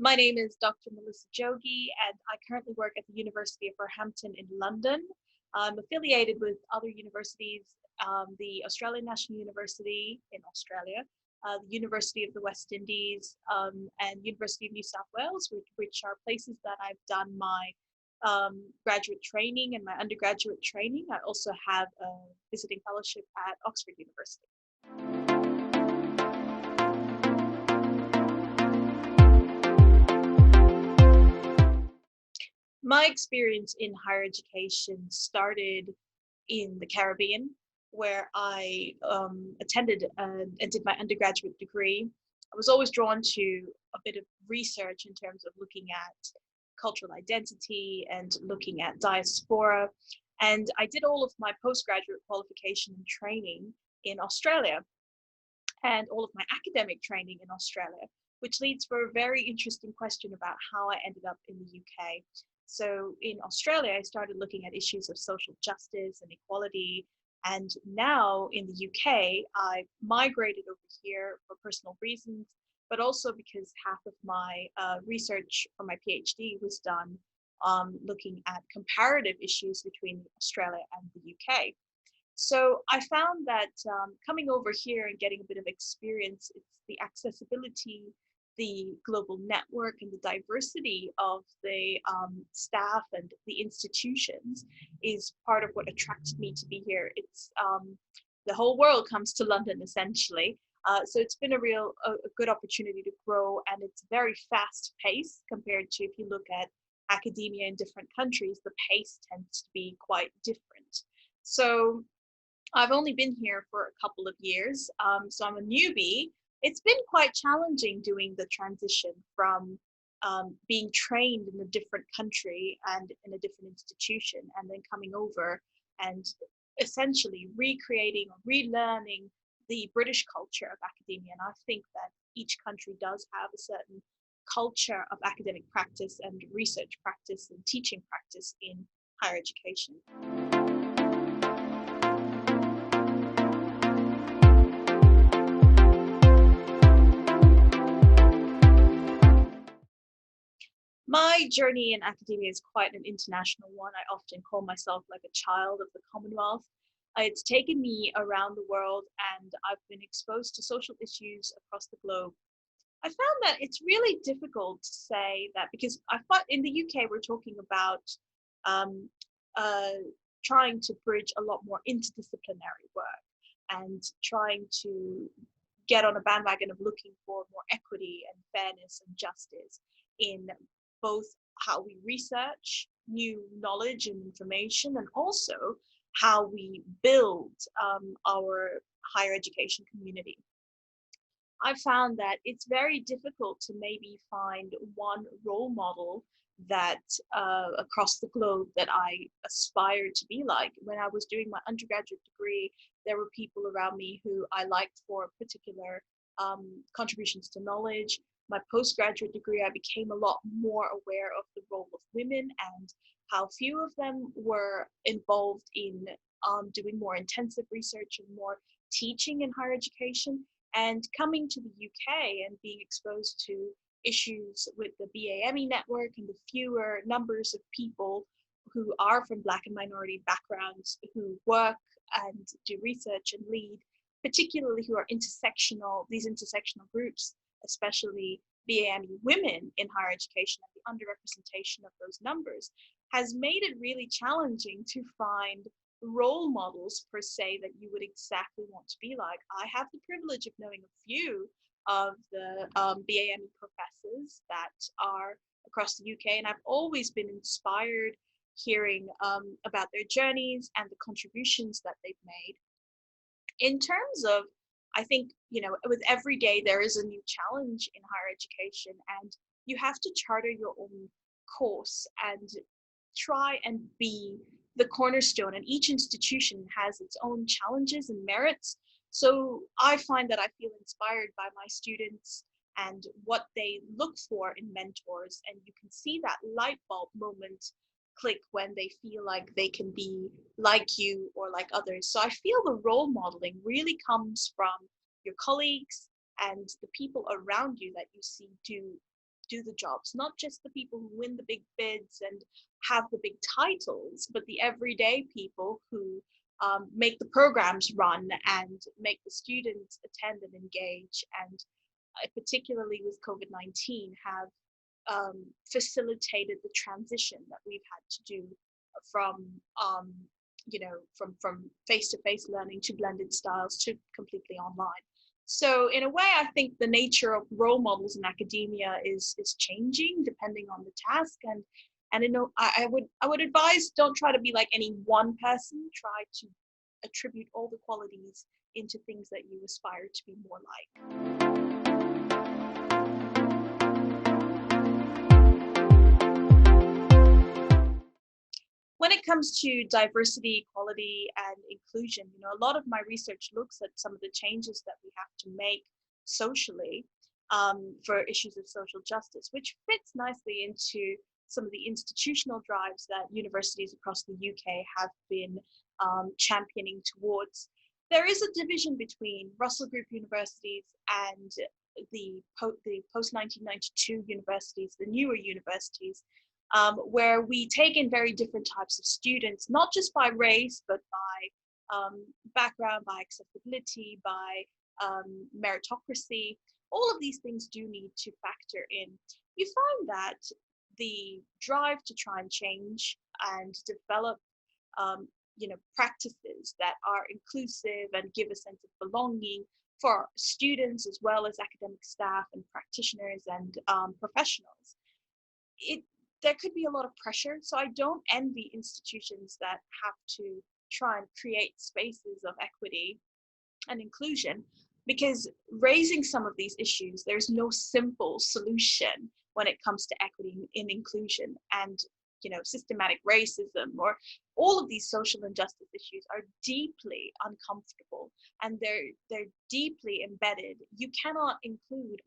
My name is Dr. Melissa Jogie, and I currently work at the University of Roehampton in London. I'm affiliated with other universities, the Australian National University in Australia, the University of the West Indies, and University of New South Wales, which are places that I've done my graduate training and my undergraduate training. I also have a visiting fellowship at Oxford University. My experience in higher education started in the Caribbean, where I attended and did my undergraduate degree. I was always drawn to a bit of research in terms of looking at cultural identity and looking at diaspora. And I did all of my postgraduate qualification and training in Australia and all of my academic training in Australia, which leads for a very interesting question about how I ended up in the UK. So in Australia, I started looking at issues of social justice and equality. And now in the UK, I migrated over here for personal reasons, but also because half of my research for my PhD was done looking at comparative issues between Australia and the UK. So I found that coming over here and getting a bit of experience, it's the accessibility, the global network, and the diversity of the staff and the institutions is part of what attracted me to be here. It's the whole world comes to London essentially. So it's been a good opportunity to grow, and it's very fast paced compared to if you look at academia in different countries, the pace tends to be quite different. So I've only been here for a couple of years, so I'm a newbie. It's been quite challenging doing the transition from being trained in a different country and in a different institution, and then coming over and essentially recreating or relearning the British culture of academia. And I think that each country does have a certain culture of academic practice and research practice and teaching practice in higher education. My journey in academia is quite an international one. I often call myself like a child of the Commonwealth. It's taken me around the world, and I've been exposed to social issues across the globe. I found that it's really difficult to say that, because I thought in the UK we're talking about um, trying to bridge a lot more interdisciplinary work and trying to get on a bandwagon of looking for more equity and fairness and justice in both how we research new knowledge and information, and also how we build our higher education community. I've found that it's very difficult to maybe find one role model that across the globe that I aspire to be like. When I was doing my undergraduate degree, there were people around me who I liked for particular contributions to knowledge. My postgraduate degree, I became a lot more aware of the role of women and how few of them were involved in doing more intensive research and more teaching in higher education. And coming to the UK and being exposed to issues with the BAME network and the fewer numbers of people who are from Black and minority backgrounds who work and do research and lead, particularly who are intersectional, these intersectional groups, especially BAME women in higher education, and the underrepresentation of those numbers, has made it really challenging to find role models per se that you would exactly want to be like. I have the privilege of knowing a few of the BAME professors that are across the UK, and I've always been inspired hearing about their journeys and the contributions that they've made. In terms of, I think, with every day there is a new challenge in higher education, and you have to charter your own course and try and be the cornerstone, and each institution has its own challenges and merits. So I find that I feel inspired by my students and what they look for in mentors, and you can see that light bulb moment click when they feel like they can be like you or like others. So I feel the role modeling really comes from your colleagues and the people around you that you see do do the jobs, not just the people who win the big bids and have the big titles, but the everyday people who make the programs run and make the students attend and engage, and particularly with COVID-19, have facilitated the transition that we've had to do from from face-to-face learning to blended styles to completely online. So in a way, I think the nature of role models in academia is changing depending on the task. And I would advise, don't try to be like any one person. Try to attribute all the qualities into things that you aspire to be more like. When it comes to diversity, equality, and inclusion, a lot of my research looks at some of the changes that we have to make socially for issues of social justice, which fits nicely into some of the institutional drives that universities across the UK have been championing towards. There is a division between Russell Group universities and the post-1992 universities, the newer universities, where we take in very different types of students, not just by race, but by background, by acceptability, by meritocracy. All of these things do need to factor in. You find that the drive to try and change and develop practices that are inclusive and give a sense of belonging for students as well as academic staff and practitioners and professionals, there could be a lot of pressure. So I don't envy institutions that have to try and create spaces of equity and inclusion, because raising some of these issues, there's no simple solution when it comes to equity and inclusion. And systematic racism or all of these social injustice issues are deeply uncomfortable, and they're deeply embedded. You cannot include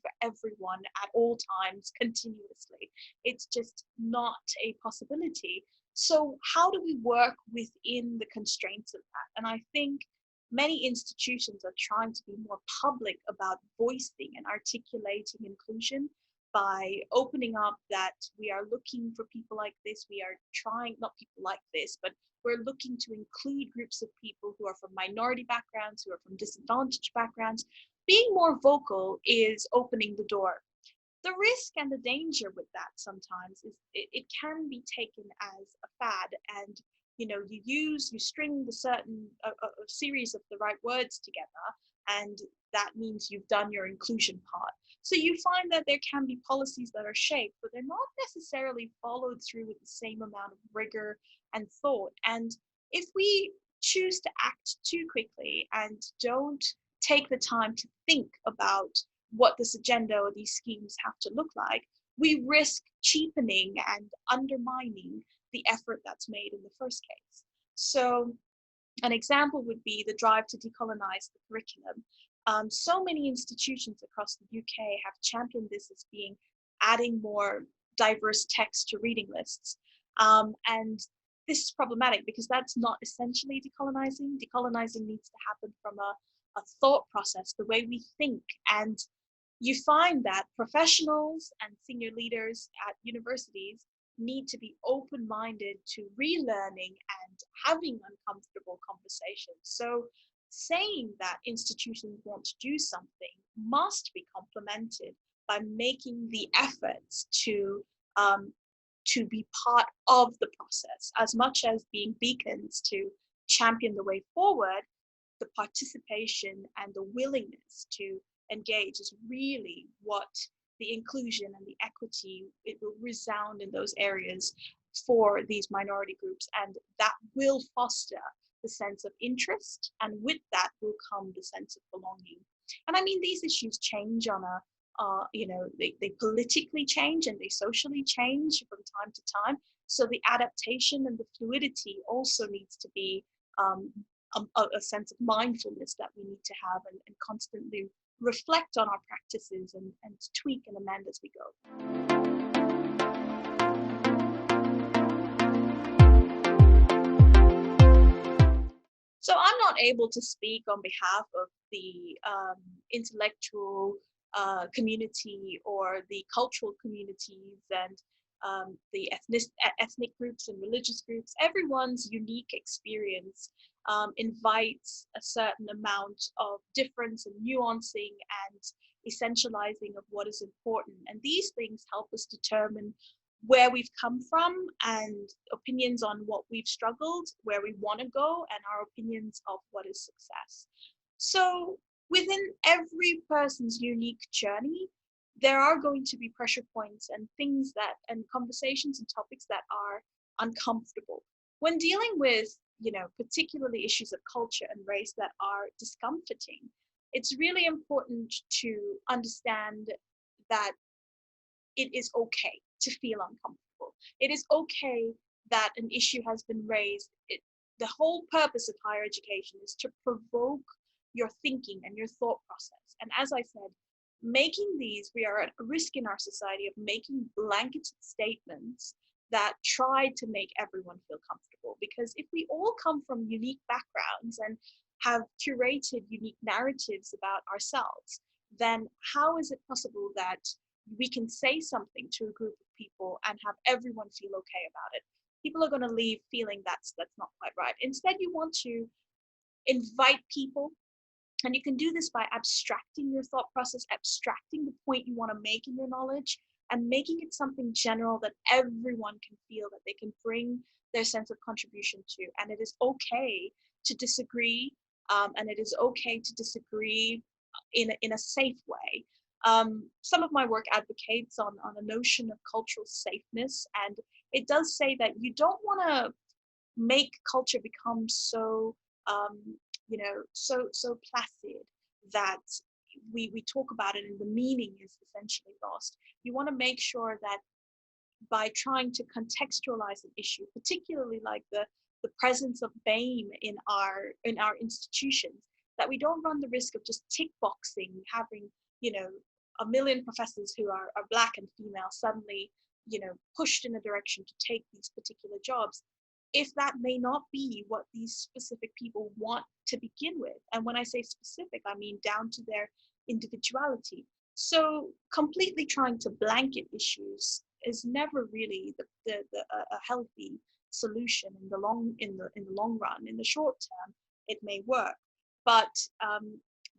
for everyone at all times continuously. It's just not a possibility. So how do we work within the constraints of that? And I think many institutions are trying to be more public about voicing and articulating inclusion by opening up that we are looking for people like this. We are trying, not people like this, but we're looking to include groups of people who are from minority backgrounds, who are from disadvantaged backgrounds. Being more vocal is opening the door. The risk and the danger with that sometimes is it can be taken as a fad, and you string the certain a series of the right words together, and that means you've done your inclusion part. So you find that there can be policies that are shaped, but they're not necessarily followed through with the same amount of rigor and thought. And if we choose to act too quickly and don't take the time to think about what this agenda or these schemes have to look like, we risk cheapening and undermining the effort that's made in the first case. So an example would be the drive to decolonize the curriculum. So many institutions across the UK have championed this as being adding more diverse text to reading lists. And this is problematic because that's not essentially decolonizing. Decolonizing needs to happen from a thought process, the way we think. And you find that professionals and senior leaders at universities need to be open-minded to relearning and having uncomfortable conversations. So saying that institutions want to do something must be complemented by making the efforts to be part of the process, as much as being beacons to champion the way forward. The participation and the willingness to engage is really what the inclusion and the equity, it will resound in those areas for these minority groups, and that will foster the sense of interest, and with that will come the sense of belonging. And I mean, these issues change on they politically change and they socially change from time to time. So the adaptation and the fluidity also needs to be a sense of mindfulness that we need to have, and constantly reflect on our practices and tweak and amend as we go. So I'm not able to speak on behalf of the intellectual community or the cultural communities and the ethnic groups and religious groups. Everyone's unique experience invites a certain amount of difference and nuancing and essentializing of what is important. And these things help us determine where we've come from and opinions on what we've struggled, where we want to go, and our opinions of what is success. So within every person's unique journey, there are going to be pressure points and things that, and conversations and topics that are uncomfortable. When dealing with, particularly issues of culture and race that are discomforting, it's really important to understand that it is okay to feel uncomfortable. It is okay that an issue has been raised. The whole purpose of higher education is to provoke your thinking and your thought process. And as I said, we are at a risk in our society of making blanketed statements that try to make everyone feel comfortable. Because if we all come from unique backgrounds and have curated unique narratives about ourselves, then how is it possible that we can say something to a group of people and have everyone feel okay about it? People are going to leave feeling that's not quite right. Instead, you want to invite people, and you can do this by abstracting your thought process, abstracting the point you want to make in your knowledge, and making it something general that everyone can feel that they can bring their sense of contribution to. And it is okay to disagree, and it is okay to disagree in a safe way. Some of my work advocates on a notion of cultural safeness, and it does say that you don't want to make culture become so so placid that we talk about it and the meaning is essentially lost. You want to make sure that by trying to contextualize an issue, particularly like the presence of BAME in our institutions, that we don't run the risk of just tick boxing, having a million professors who are black and female suddenly pushed in a direction to take these particular jobs, if that may not be what these specific people want to begin with. And when I say specific, I mean down to their individuality. So completely trying to blanket issues is never really a healthy solution in the long run. In the short term, it may work, but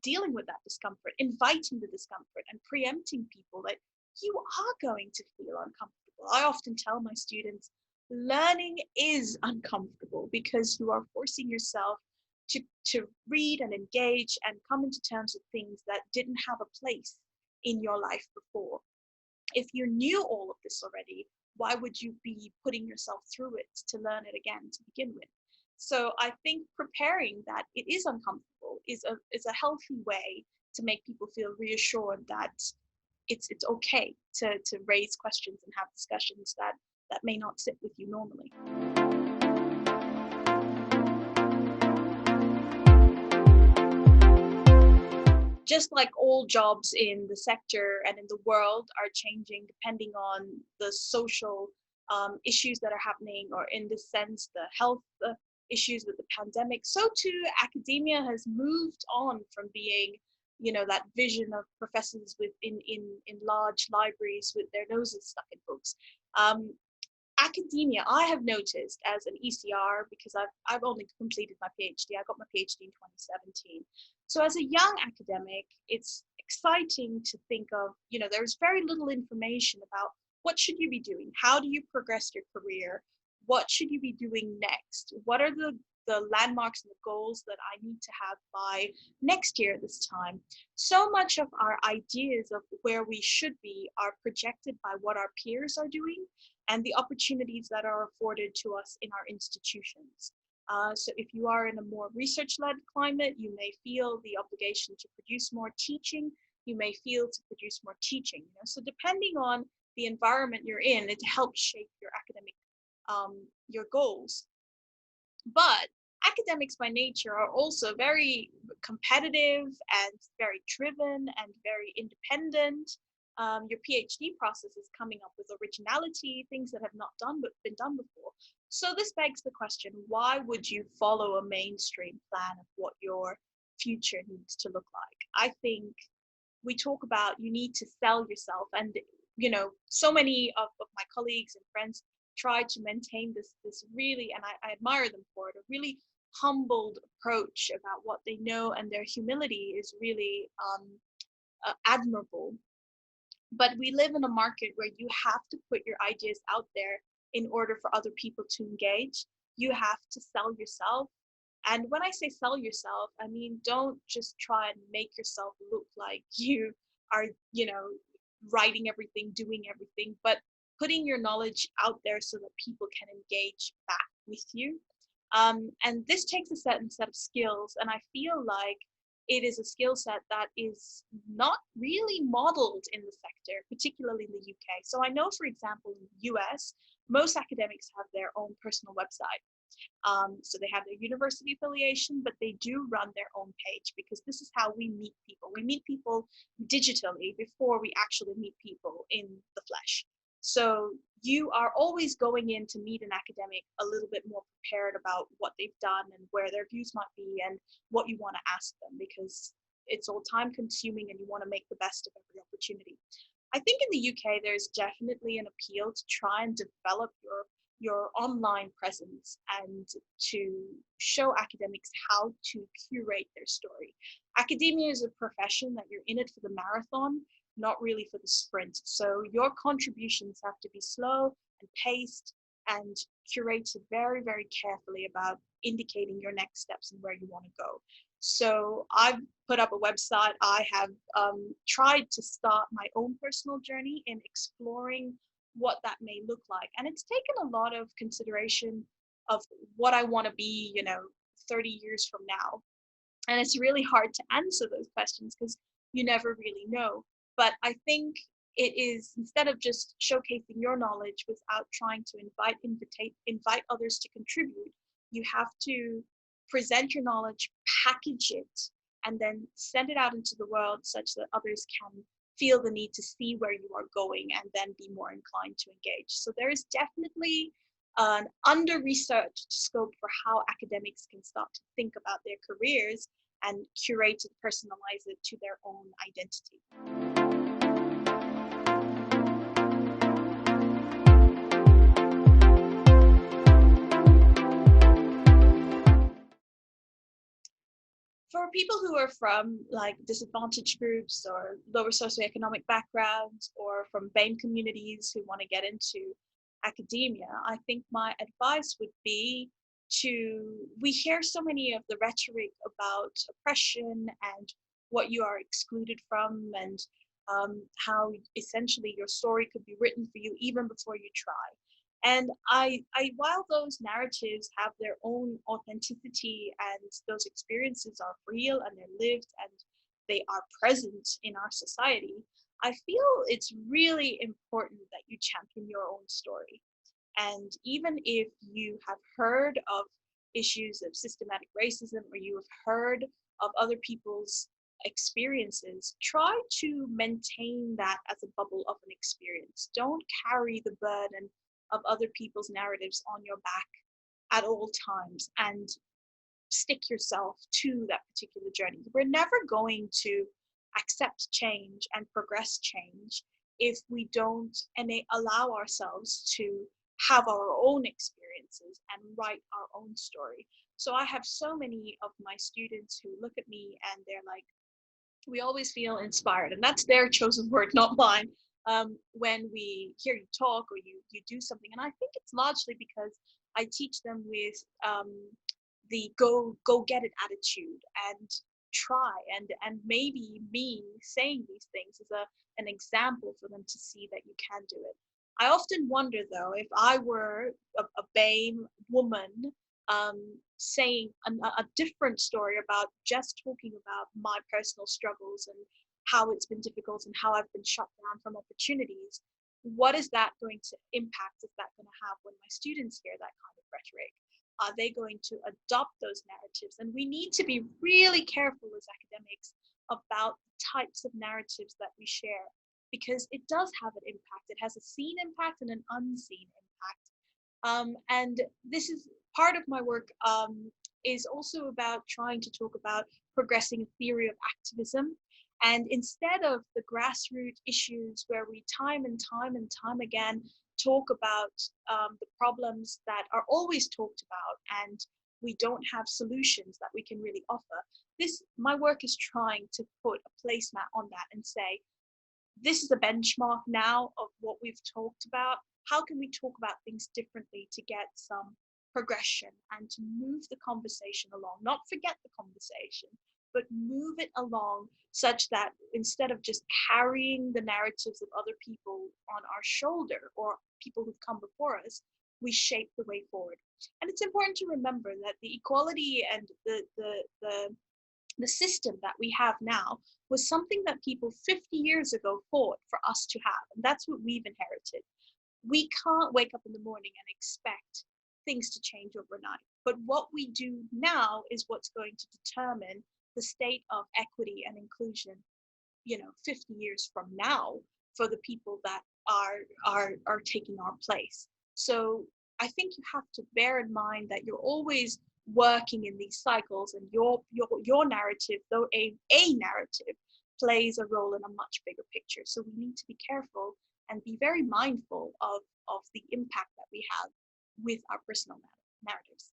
dealing with that discomfort, inviting the discomfort, and preempting people that you are going to feel uncomfortable. I often tell my students, learning is uncomfortable because you are forcing yourself to read and engage and come into terms with things that didn't have a place in your life before. If you knew all of this already, why would you be putting yourself through it to learn it again to begin with? So I think preparing that it is uncomfortable is a healthy way to make people feel reassured that it's okay to raise questions and have discussions that may not sit with you normally. Just like all jobs in the sector and in the world are changing depending on the social issues that are happening, or in this sense, the health issues with the pandemic, so too academia has moved on from being that vision of professors in large libraries with their noses stuck in books. Academia, I have noticed as an ECR, because I've only completed my PhD. I got my PhD in 2017. So as a young academic, it's exciting to think of, there's very little information about what should you be doing? How do you progress your career? What should you be doing next? What are the landmarks and the goals that I need to have by next year this time? So much of our ideas of where we should be are projected by what our peers are doing and the opportunities that are afforded to us in our institutions. So if you are in a more research-led climate, you may feel the obligation to produce more teaching. You may feel to produce more teaching. So depending on the environment you're in, it helps shape your academic, your goals. But academics by nature are also very competitive and very driven and very independent. Your PhD process is coming up with originality, things that have not been done before. So this begs the question, why would you follow a mainstream plan of what your future needs to look like? I think we talk about you need to sell yourself. And, so many of my colleagues and friends try to maintain this really, and I admire them for it, a really humbled approach about what they know, and their humility is really admirable. But we live in a market where you have to put your ideas out there in order for other people to engage. You have to sell yourself. And when I say sell yourself, I mean, don't just try and make yourself look like you are, writing everything, doing everything, but putting your knowledge out there so that people can engage back with you. And this takes a certain set of skills. And I feel like it is a skill set that is not really modeled in the sector, particularly in the UK. So I know, for example, in the US, most academics have their own personal website. So they have their university affiliation, but they do run their own page, because this is how we meet people. We meet people digitally before we actually meet people in the flesh. So you are always going in to meet an academic a little bit more prepared about what they've done and where their views might be and what you want to ask them, because it's all time consuming and you want to make the best of every opportunity. I think in the UK, there's definitely an appeal to try and develop your online presence and to show academics how to curate their story. Academia is a profession that you're in it for the marathon, not really for the sprint. So your contributions have to be slow and paced and curated very, very carefully about indicating your next steps and where you want to go. So I've put up a website. I have tried to start my own personal journey in exploring what that may look like. And it's taken a lot of consideration of what I want to be, 30 years from now. And it's really hard to answer those questions because you never really know. But I think it is, instead of just showcasing your knowledge without trying to invite others to contribute, you have to present your knowledge, package it, and then send it out into the world such that others can feel the need to see where you are going and then be more inclined to engage. So there is definitely an under-researched scope for how academics can start to think about their careers and curate and personalize it to their own identity. For people who are from like disadvantaged groups or lower socioeconomic backgrounds or from BAME communities who want to get into academia, I think my advice would be we hear so many of the rhetoric about oppression and what you are excluded from, and how essentially your story could be written for you even before you try. And while those narratives have their own authenticity and those experiences are real and they're lived and they are present in our society, I feel it's really important that you champion your own story. And even if you have heard of issues of systematic racism, or you have heard of other people's experiences, try to maintain that as a bubble of an experience. Don't carry the burden of other people's narratives on your back at all times, and stick yourself to that particular journey. We're never going to accept change and progress change if we don't allow ourselves to have our own experiences and write our own story. So I have so many of my students who look at me and they're like, we always feel inspired, and that's their chosen word, not mine, when we hear you talk or you do something. And I think it's largely because I teach them with the go get it attitude, and try, and maybe me saying these things is an example for them to see that you can do it. I often wonder though, if I were a BAME woman saying a different story about just talking about my personal struggles and how it's been difficult and how I've been shut down from opportunities, what is that going to impact? Is that going to have when my students hear that kind of rhetoric? Are they going to adopt those narratives? And we need to be really careful as academics about the types of narratives that we share, because it does have an impact. It has a seen impact and an unseen impact. And this is part of my work, is also about trying to talk about progressing a theory of activism. And instead of the grassroots issues where we time and time and time again talk about the problems that are always talked about, and we don't have solutions that we can really offer, my work is trying to put a placemat on that and say, this is a benchmark now of what we've talked about. How can we talk about things differently to get some progression and to move the conversation along? Not forget the conversation, but move it along such that instead of just carrying the narratives of other people on our shoulder or people who've come before us, we shape the way forward. And it's important to remember that the equality and the system that we have now was something that people 50 years ago fought for us to have. And that's what we've inherited. We can't wake up in the morning and expect things to change overnight. But what we do now is what's going to determine the state of equity and inclusion, 50 years from now for the people that are taking our place. So I think you have to bear in mind that you're always working in these cycles, and your narrative, though a narrative, plays a role in a much bigger picture. So we need to be careful and be very mindful of the impact that we have with our personal narratives.